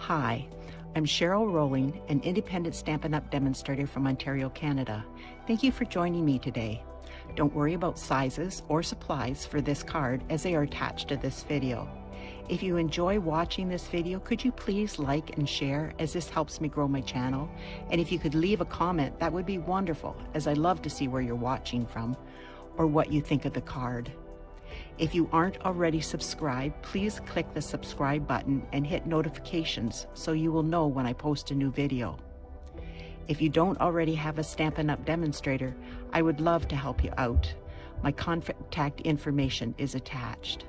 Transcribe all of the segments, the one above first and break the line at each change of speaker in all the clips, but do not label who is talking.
Hi, I'm Cheryl Rowling, an independent Stampin' Up! Demonstrator from Ontario, Canada. Thank you for joining me today. Don't worry about sizes or supplies for this card as they are attached to this video. If you enjoy watching this video, could you please like and share, as this helps me grow my channel? And if you could leave a comment, that would be wonderful, as I love to see where you're watching from or what you think of the card. If you aren't already subscribed, please click the subscribe button and hit notifications so you will know when I post a new video. If you don't already have a Stampin' Up! Demonstrator, I would love to help you out. My contact information is attached.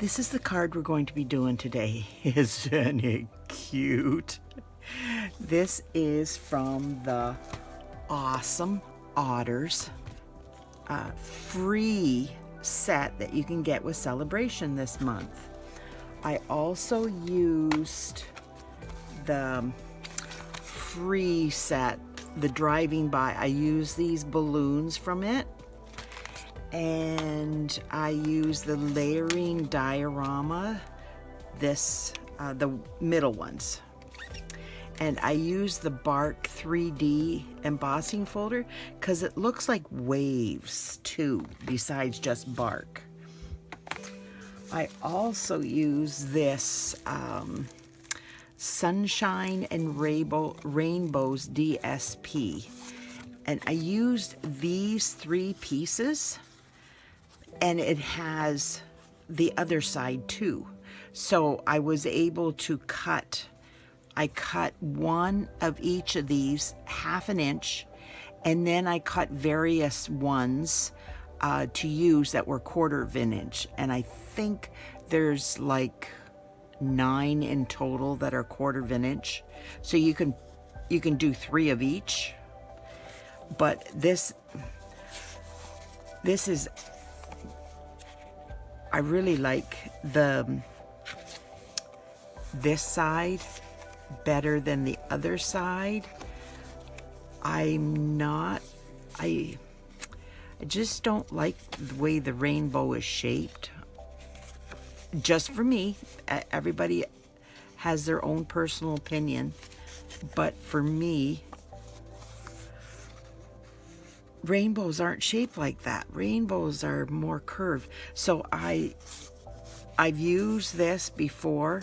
This is the card we're going to be doing today. Isn't it cute? This is from the awesome Otters free set that you can get with Celebration this month. I also used the free set, the Driving By. I used these balloons from it, and I used the layering diorama, the middle ones. And I used the bark 3D embossing folder because it looks like waves too, besides just bark. I also use this Sunshine and Rainbows DSP. And I used these 3 pieces, and it has the other side too. So I was able to I cut one of each of these 1/2 inch, and then I cut various ones to use that were 1/4 inch. And I think there's like 9 in total that are 1/4 inch. So you can do 3 of each. But this is, I really like this side better than the other side. I just don't like the way the rainbow is shaped. Just for me, everybody has their own personal opinion, but for me, rainbows aren't shaped like that. Rainbows are more curved. So I've used this before,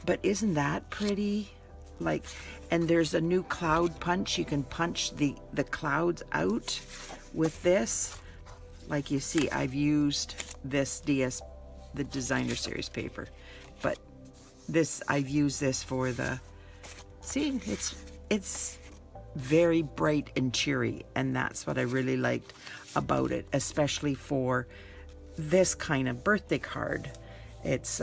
but isn't that pretty? Like, and there's a new cloud punch. You can punch the clouds out with this. Like you see, I've used this the designer series paper, but I've used this for the, see, it's very bright and cheery, and that's what I really liked about it, especially for this kind of birthday card. It's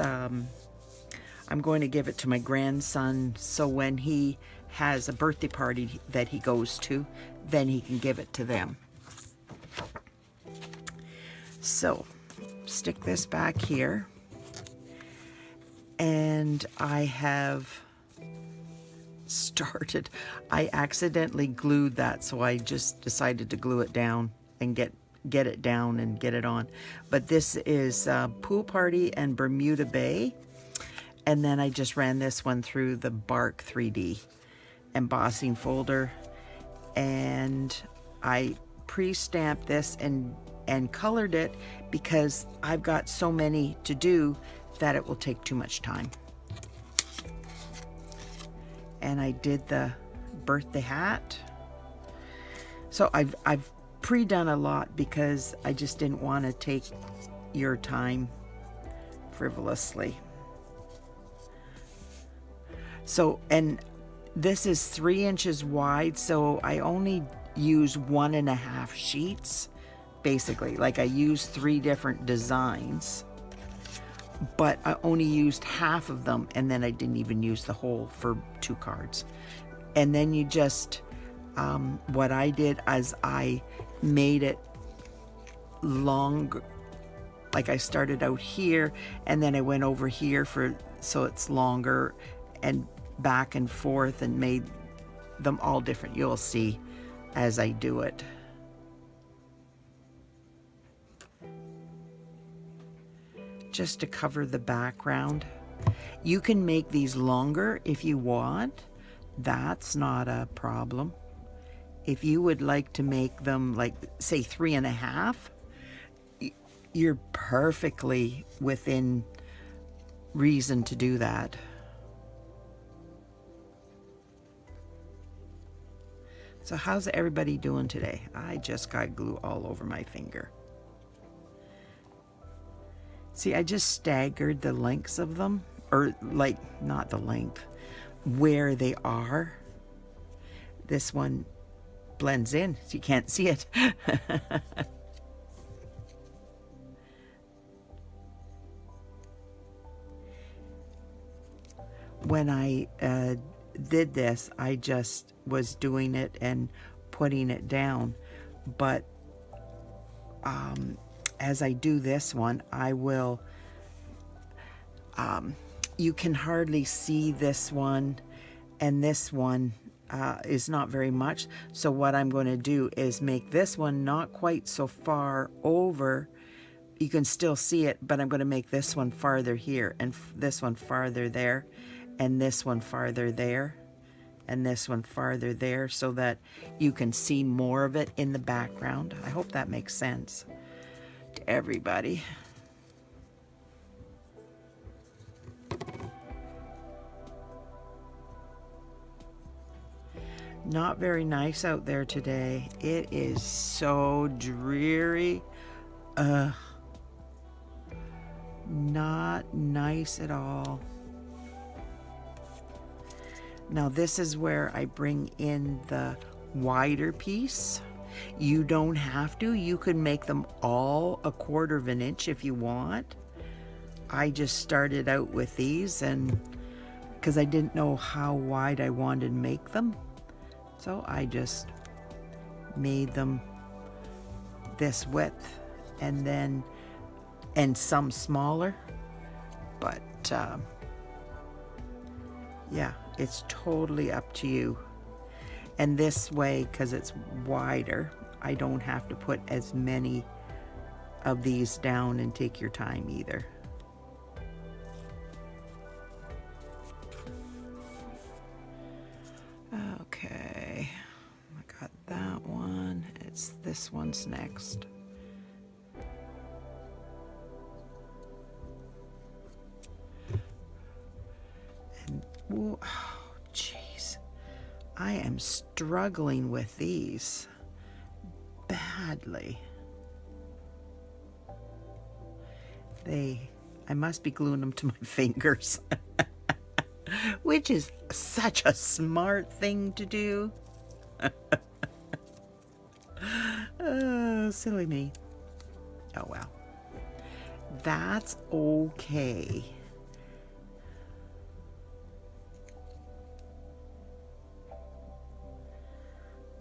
I'm going to give it to my grandson, so when he has a birthday party that he goes to, then he can give it to them. So stick this back here, and I have started, I accidentally glued that, so I just decided to glue it down and get it down and get it on. But this is Pool Party and Bermuda Bay, and then I just ran this one through the bark 3D embossing folder, and I pre-stamped this and colored it because I've got so many to do that it will take too much time. And I did the birthday hat. So I've pre-done a lot because I just didn't want to take your time frivolously. So, and this is 3 inches wide, so I only use 1.5 sheets, basically. Like, I used 3 different designs, but I only used half of them, and then I didn't even use the whole for 2 cards. And then you just, what I did is I made it long, like I started out here, and then I went over here so it's longer, and back and forth, and made them all different. You'll see as I do it. Just to cover the background. You can make these longer if you want. That's not a problem. If you would like to make them like, say, 3.5, you're perfectly within reason to do that. So how's everybody doing today? I just got glue all over my finger. See, I just staggered the lengths of them, or like, not the length, where they are. This one blends in, so you can't see it. When I did this, I just was doing it and putting it down. But as I do this one, I will, you can hardly see this one, and this one is not very much. So what I'm going to do is make this one not quite so far over. You can still see it, but I'm going to make this one farther here, and this one farther there, and this one farther there, and this one farther there, so that you can see more of it in the background. I hope that makes sense to everybody. Not very nice out there today. It is so dreary. Not nice at all. Now this is where I bring in the wider piece. You don't have to. You can make them all 1/4 of an inch if you want. I just started out with these, and because I didn't know how wide I wanted to make them, so I just made them this width, and then some smaller. But yeah, it's totally up to you. And this way, because it's wider, I don't have to put as many of these down and take your time either. Okay, I got that one. This one's next. And oh, jeez, I am struggling with these badly. I must be gluing them to my fingers. Which is such a smart thing to do. Oh, silly me. Oh, well. That's okay.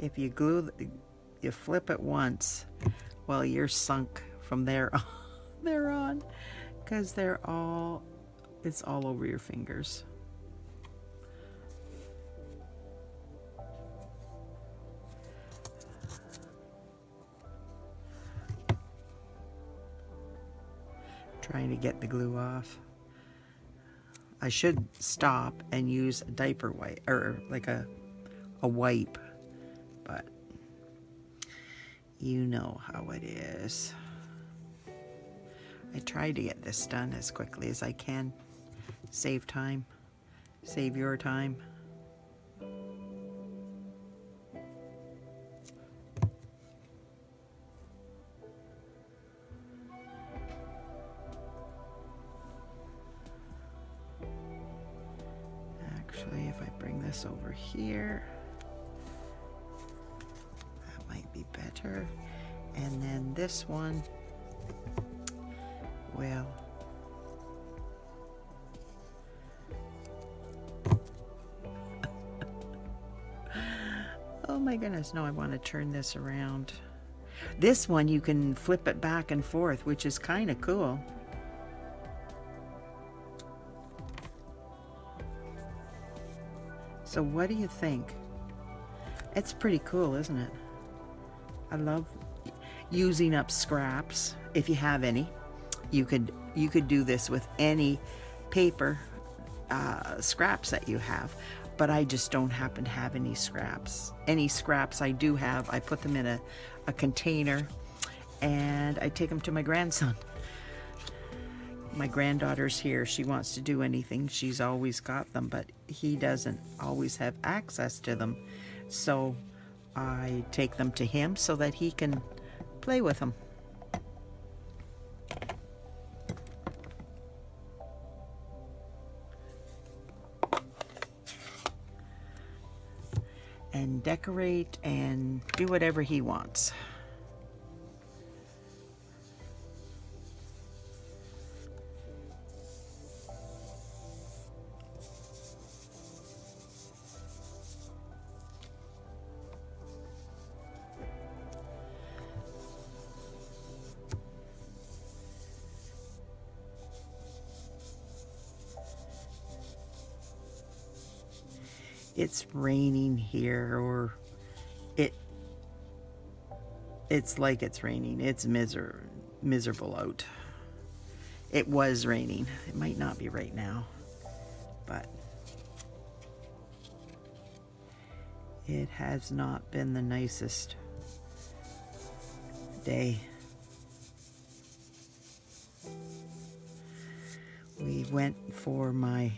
If you you flip it once, well, you're sunk from there on, because it's all over your fingers. Trying to get the glue off. I should stop and use a diaper wipe, or like a wipe, but you know how it is. I try to get this done as quickly as I can. Save time. Save your time. Actually, if I bring this over here, that might be better. And then this one will oh my goodness, no, I want to turn this around. This one you can flip it back and forth, which is kind of cool. So what do you think? It's pretty cool, isn't it? I love using up scraps. If you have any, you could do this with any paper scraps that you have, but I just don't happen to have any scraps. Any scraps I do have, I put them in a container and I take them to my grandson. My granddaughter's here. She wants to do anything. She's always got them, but he doesn't always have access to them. So I take them to him so that he can play with them. And decorate and do whatever he wants. It's raining here, or it's like it's raining. It's miserable out. It was raining. It might not be right now, but it has not been the nicest day. We went for my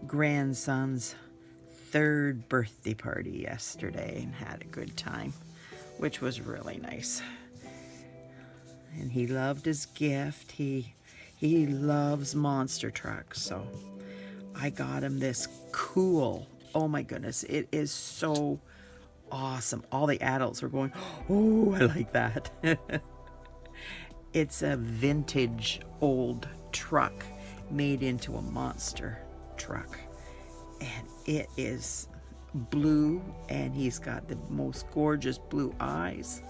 grandson's 3rd birthday party yesterday and had a good time, which was really nice. And he loved his gift. He loves monster trucks, so I got him this cool, oh my goodness, it is so awesome. All the adults were going, oh, I like that. It's a vintage old truck made into a monster truck. And it is blue, and he's got the most gorgeous blue eyes.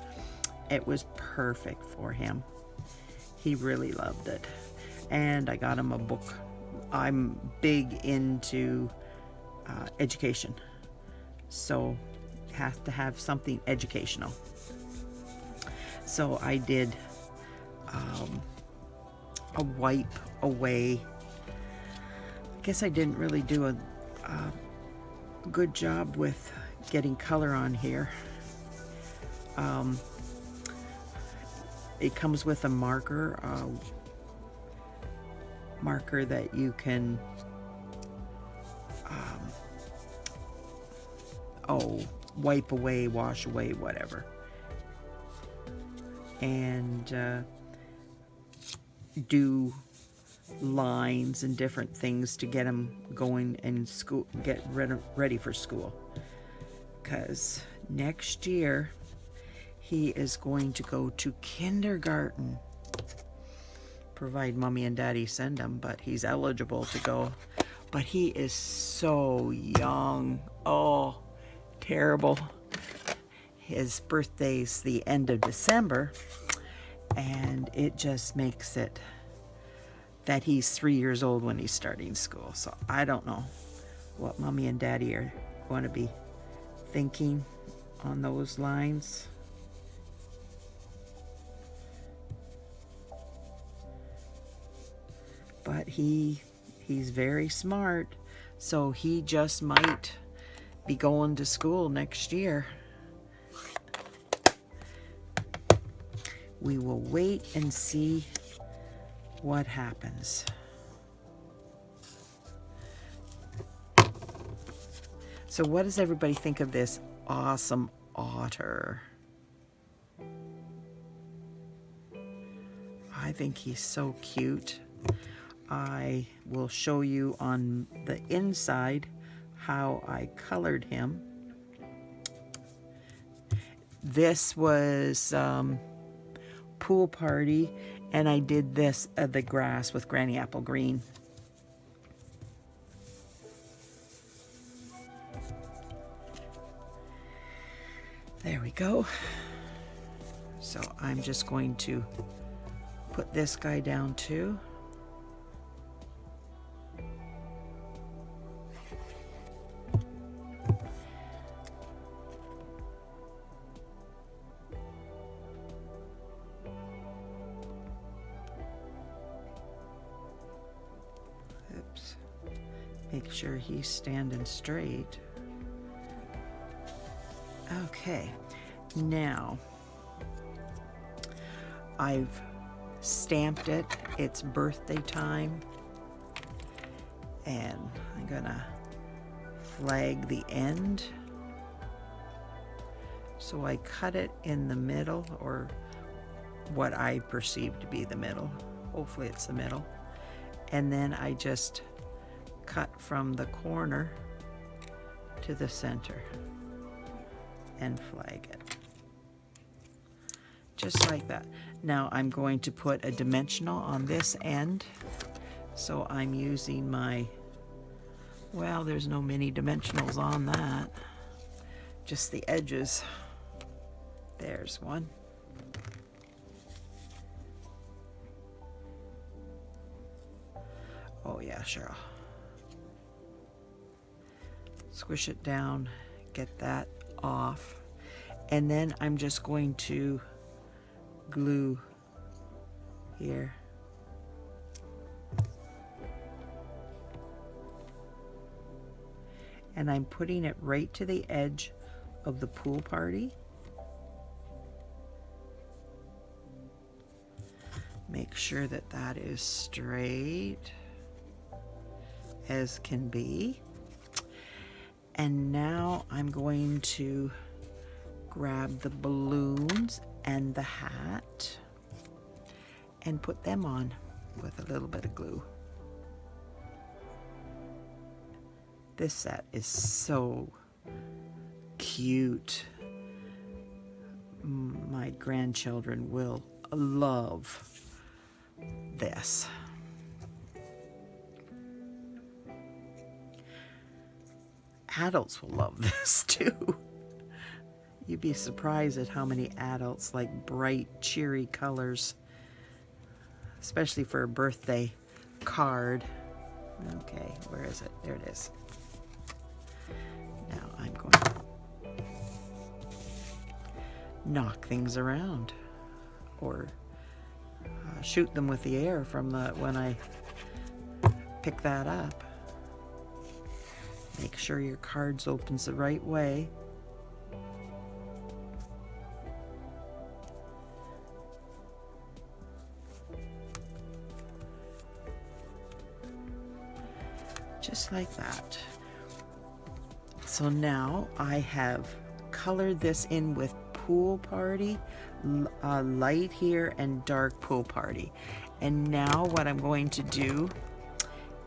It was perfect for him. He really loved it. And I got him a book. I'm big into education, so have to have something educational. So I did a wipe away. I guess I didn't really do a good job with getting color on here. It comes with a marker that you can wipe away, wash away, whatever, and do lines and different things to get him going in school, get ready for school, because next year he is going to go to kindergarten, provide mommy and daddy send him, but he's eligible to go. But he is so young. Oh, terrible. His birthday's the end of December, and it just makes it that he's 3 years old when he's starting school. So I don't know what mommy and daddy are going to be thinking on those lines. But he's very smart, so he just might be going to school next year. We will wait and see what happens. So what does everybody think of this awesome otter? I think he's so cute. I will show you on the inside how I colored him. This was pool party, and I did this the grass with Granny Apple Green. There we go. So I'm just going to put this guy down too. Oops. Make sure he's standing straight. Okay, now I've stamped it. It's birthday time. And I'm gonna flag the end. So I cut it in the middle, or what I perceive to be the middle. Hopefully it's the middle. And then I just cut from the corner to the center and flag it. Just like that. Now I'm going to put a dimensional on this end. So I'm using my, well, there's no mini dimensionals on that. Just the edges. There's one. Oh yeah, Cheryl. Squish it down, get that off. And then I'm just going to glue here. And I'm putting it right to the edge of the pool party. Make sure that that is straight as can be. And now I'm going to grab the balloons and the hat and put them on with a little bit of glue. This set is so cute. My grandchildren will love this. Adults will love this too. You'd be surprised at how many adults like bright, cheery colors, especially for a birthday card. Okay, where is it? There it is. Now I'm going to knock things around, or shoot them with the air from when I pick that up. Make sure your cards opens the right way. Just like that. So now I have colored this in with pool party, light here, and dark pool party. And now what I'm going to do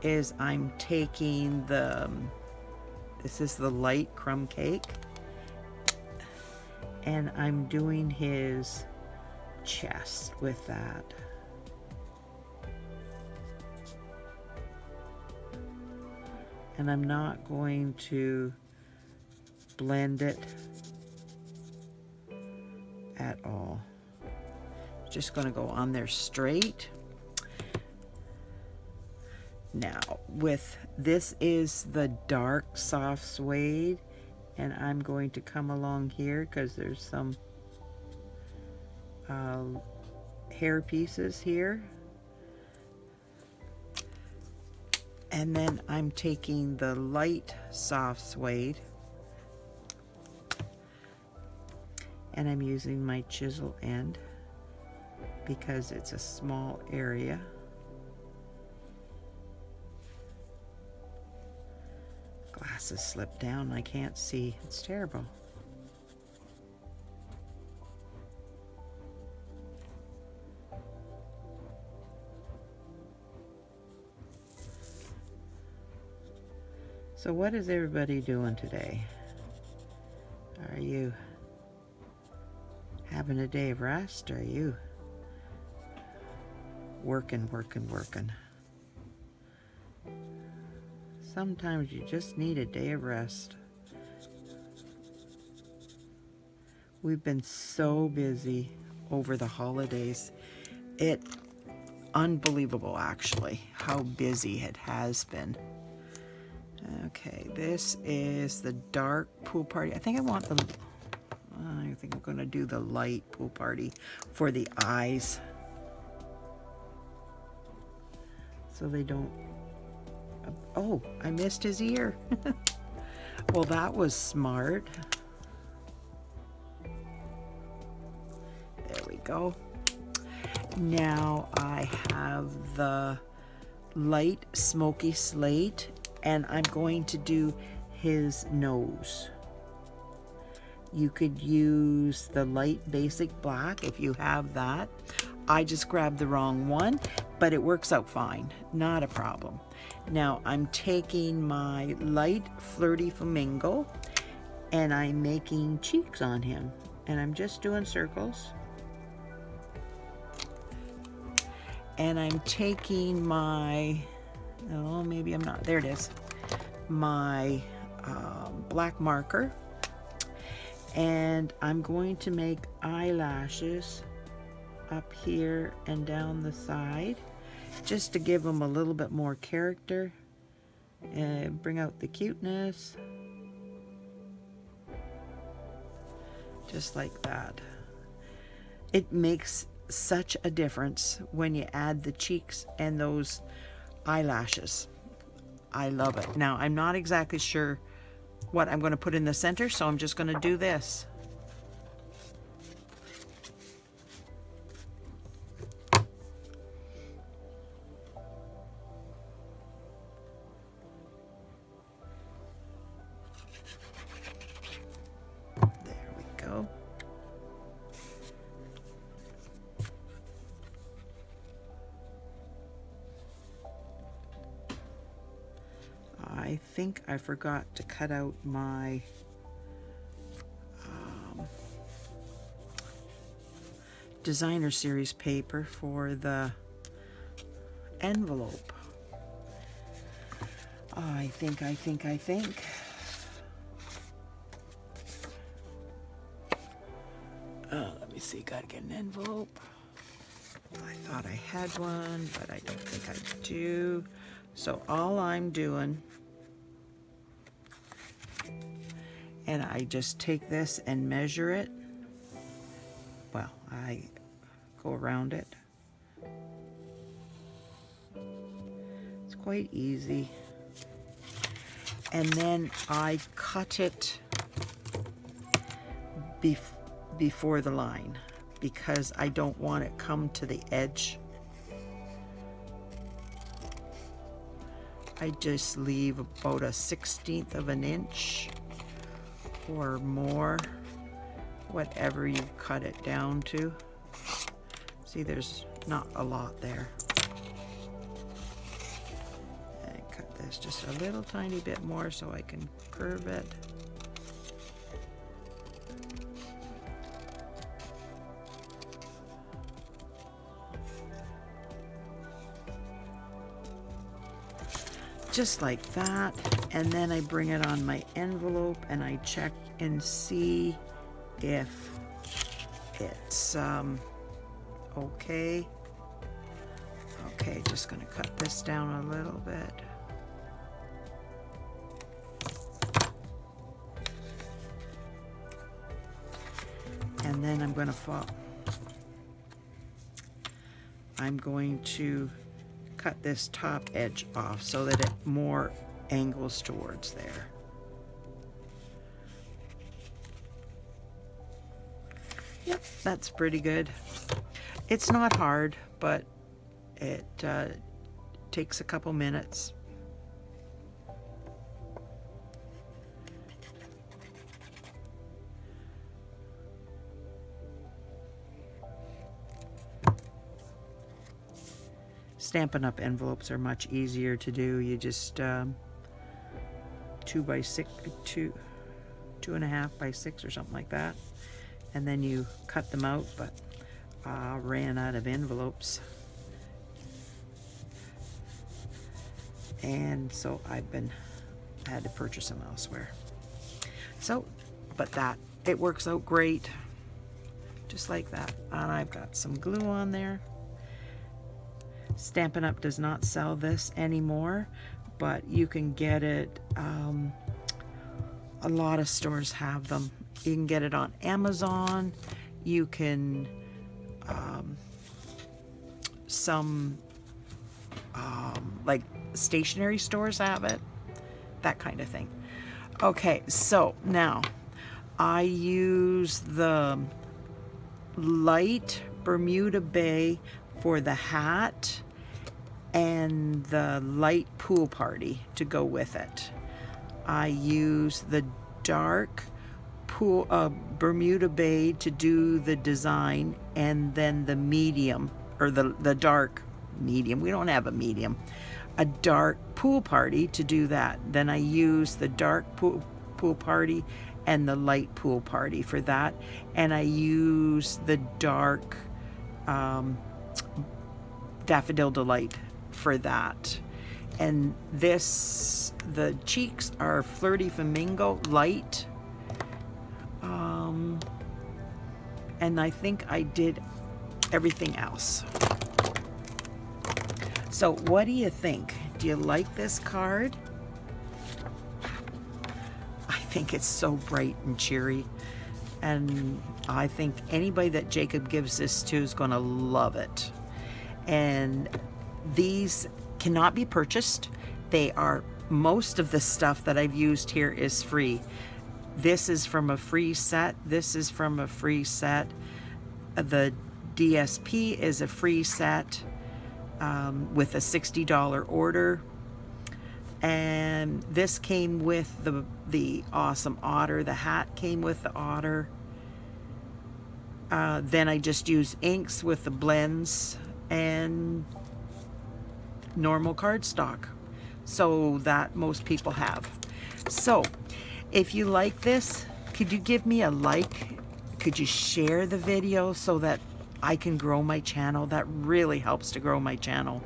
is I'm taking this is the light crumb cake, and I'm doing his chest with that. And I'm not going to blend it at all. Just going to go on there straight. Now, with this is the dark soft suede, and I'm going to come along here because there's some hair pieces here. And then I'm taking the light soft suede, and I'm using my chisel end because it's a small area. Glasses slipped down, I can't see. It's terrible. So what is everybody doing today? Are you having a day of rest, or are you working? Sometimes you just need a day of rest. We've been so busy over the holidays. It's unbelievable, actually, how busy it has been. Okay, this is the dark pool party. I think I'm going to do the light pool party for the eyes, so they don't Oh, I missed his ear. Well, that was smart. There we go. Now I have the light smoky slate, and I'm going to do his nose. You could use the light basic black if you have that. I just grabbed the wrong one, but it works out fine, not a problem. Now I'm taking my light Flirty Flamingo and I'm making cheeks on him, and I'm just doing circles. And I'm taking my, oh, maybe I'm not, there it is, my black marker, and I'm going to make eyelashes up here and down the side, just to give them a little bit more character and bring out the cuteness, just like that. It makes such a difference when you add the cheeks and those eyelashes. I love it. Now I'm not exactly sure what I'm going to put in the center, so I'm just going to do this. There we go. I think I forgot to cut out my designer series paper for the envelope. I think. Let me see, gotta get an envelope. I thought I had one, but I don't think I do. So all I'm doing, and I just take this and measure it. Well, I go around it. It's quite easy. And then I cut it before the line, because I don't want it come to the edge. I just leave about a 1/16 of an inch or more, whatever you cut it down to. See, there's not a lot there. And cut this just a little tiny bit more so I can curve it. Just like that, and then I bring it on my envelope and I check and see if it's okay. Okay, just gonna cut this down a little bit. And then I'm going to cut this top edge off so that it more angles towards there. Yep, that's pretty good. It's not hard, but it takes a couple minutes. Stampin' Up! Envelopes are much easier to do. You just 2 by 6, 2.5 by 6 or something like that, and then you cut them out. But I ran out of envelopes, and so I had to purchase them elsewhere. So, but it works out great, just like that. And I've got some glue on there. Stampin' Up! Does not sell this anymore, but you can get it. A lot of stores have them. You can get it on Amazon. You can like stationery stores have it, that kind of thing. Okay, so now I use the light Bermuda Bay for the hat and the light pool party to go with it. I use the dark pool Bermuda Bay to do the design, and then the medium, or the dark medium, we don't have a medium, a dark pool party to do that. Then I use the dark pool party and the light pool party for that, and I use the dark Daffodil Delight for that. And this, the cheeks are Flirty Flamingo light, and I think I did everything else. So what do you think? Do you like this card? I think it's so bright and cheery, and I think anybody that Jacob gives this to is going to love it. And these cannot be purchased. They are, most of the stuff that I've used here is free. This is from a free set. This is from a free set. The DSP is a free set with a $60 order. And this came with the awesome Otter. The hat came with the Otter. Then I just use inks with the blends and normal cardstock, so that most people have. So if you like this, could you give me a like? Could you share the video so that I can grow my channel? That really helps to grow my channel.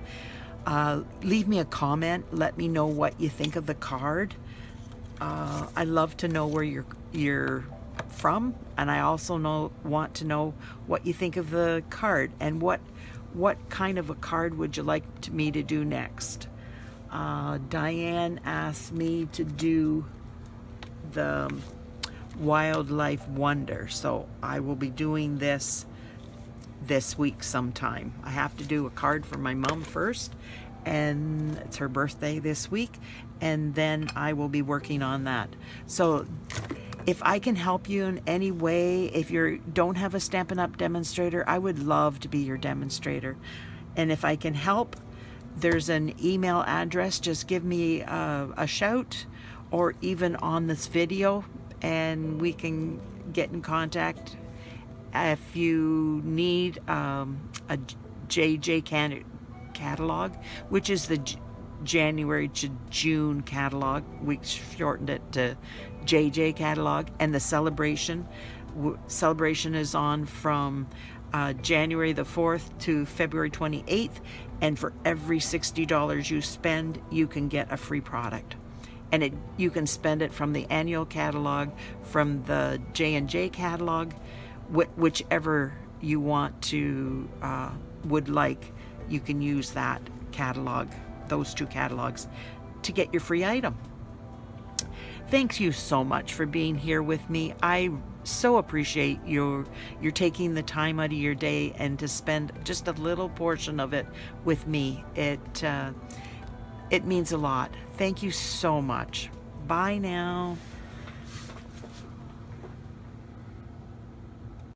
Leave me a comment. Let me know what you think of the card. I love to know where you're from, and I also want to know what you think of the card, and what kind of a card would you like me to do next. Diane asked me to do the Wildlife Wonder, so I will be doing this week sometime. I have to do a card for my mom first, and it's her birthday this week, and then I will be working on that. So if I can help you in any way, if you don't have a Stampin' Up! Demonstrator, I would love to be your demonstrator. And if I can help, there's an email address. Just give me a shout, or even on this video, and we can get in contact. If you need a JJ catalog, which is the January to June catalog, we shortened it to JJ catalog, and the celebration is on from January the 4th to February 28th, and for every $60 you spend, you can get a free product. And you can spend it from the annual catalog, from the J&J catalog, whichever you want to would like. You can use that catalog, those two catalogs, to get your free item. Thank you so much for being here with me. I so appreciate you're taking the time out of your day and to spend just a little portion of it with me. It means a lot. Thank you so much. Bye now.